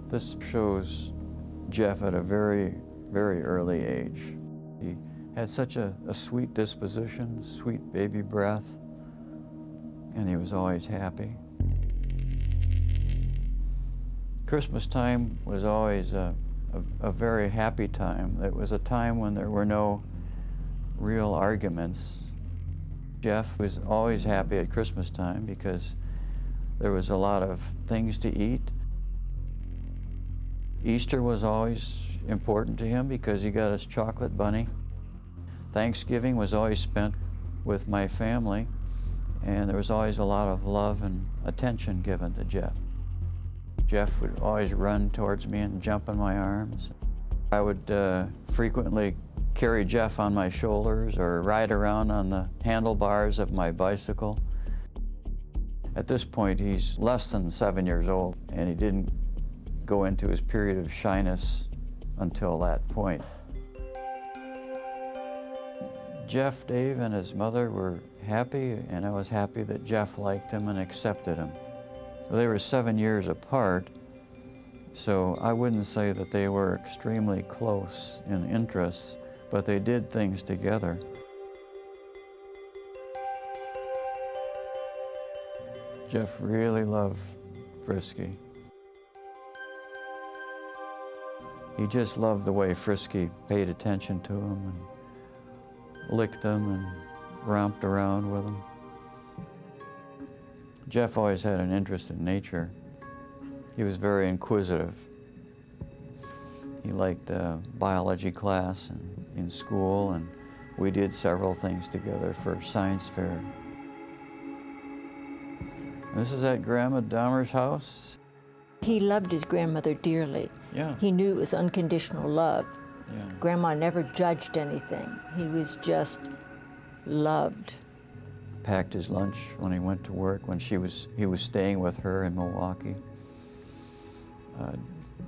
This shows Jeff at a very, very early age. He had such a sweet disposition, sweet baby breath, and he was always happy. Christmas time was always a very happy time. It was a time when there were no real arguments. Jeff was always happy at Christmas time because there was a lot of things to eat. Easter was always important to him because he got his chocolate bunny. Thanksgiving was always spent with my family, and there was always a lot of love and attention given to Jeff. Jeff would always run towards me and jump in my arms. I would frequently carry Jeff on my shoulders or ride around on the handlebars of my bicycle. At this point, he's less than 7 years old, and he didn't go into his period of shyness until that point. Jeff, Dave, and his mother were happy, and I was happy that Jeff liked him and accepted him. They were 7 years apart, so I wouldn't say that they were extremely close in interests, but they did things together. Jeff really loved Frisky. He just loved the way Frisky paid attention to him and licked him and romped around with him. Jeff always had an interest in nature. He was very inquisitive. He liked biology class in school, and we did several things together for science fair. This is at Grandma Dahmer's house. He loved his grandmother dearly. Yeah. He knew it was unconditional love. Yeah. Grandma never judged anything. He was just loved. Packed his lunch when he went to work, when he was staying with her in Milwaukee.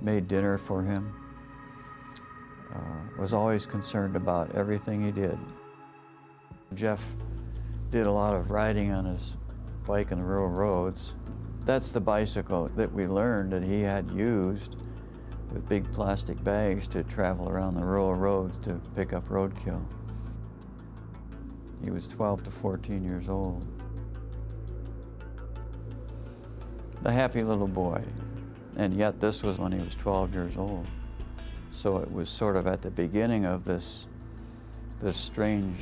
Made dinner for him. Was always concerned about everything he did. Jeff did a lot of riding on his bike on the rural roads. That's the bicycle that we learned that he had used with big plastic bags to travel around the rural roads to pick up roadkill. He was 12 to 14 years old. The happy little boy. And yet this was when he was 12 years old. So it was sort of at the beginning of this strange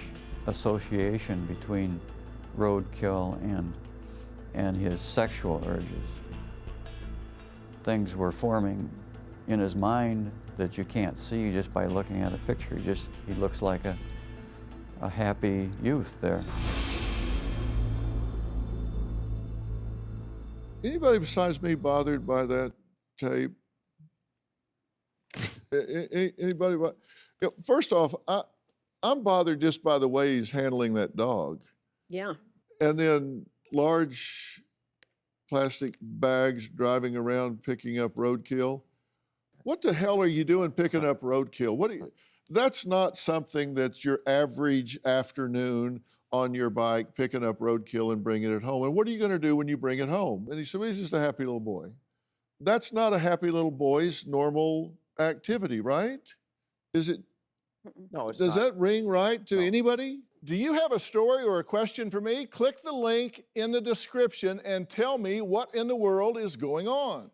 association between roadkill and his sexual urges. Things were forming in his mind that you can't see just by looking at a picture. He looks like a happy youth there. Anybody besides me bothered by that tape? Anybody? First off, I'm bothered just by the way he's handling that dog. Yeah. And then large plastic bags driving around picking up roadkill. What the hell are you doing picking up roadkill? That's not something that's your average afternoon on your bike picking up roadkill and bringing it home. And what are you going to do when you bring it home? And he said, well, he's just a happy little boy. That's not a happy little boy's normal activity, right? Is it? No, it's Does not. that ring right to No. anybody? Do you have a story or a question for me? Click the link in the description and tell me what in the world is going on.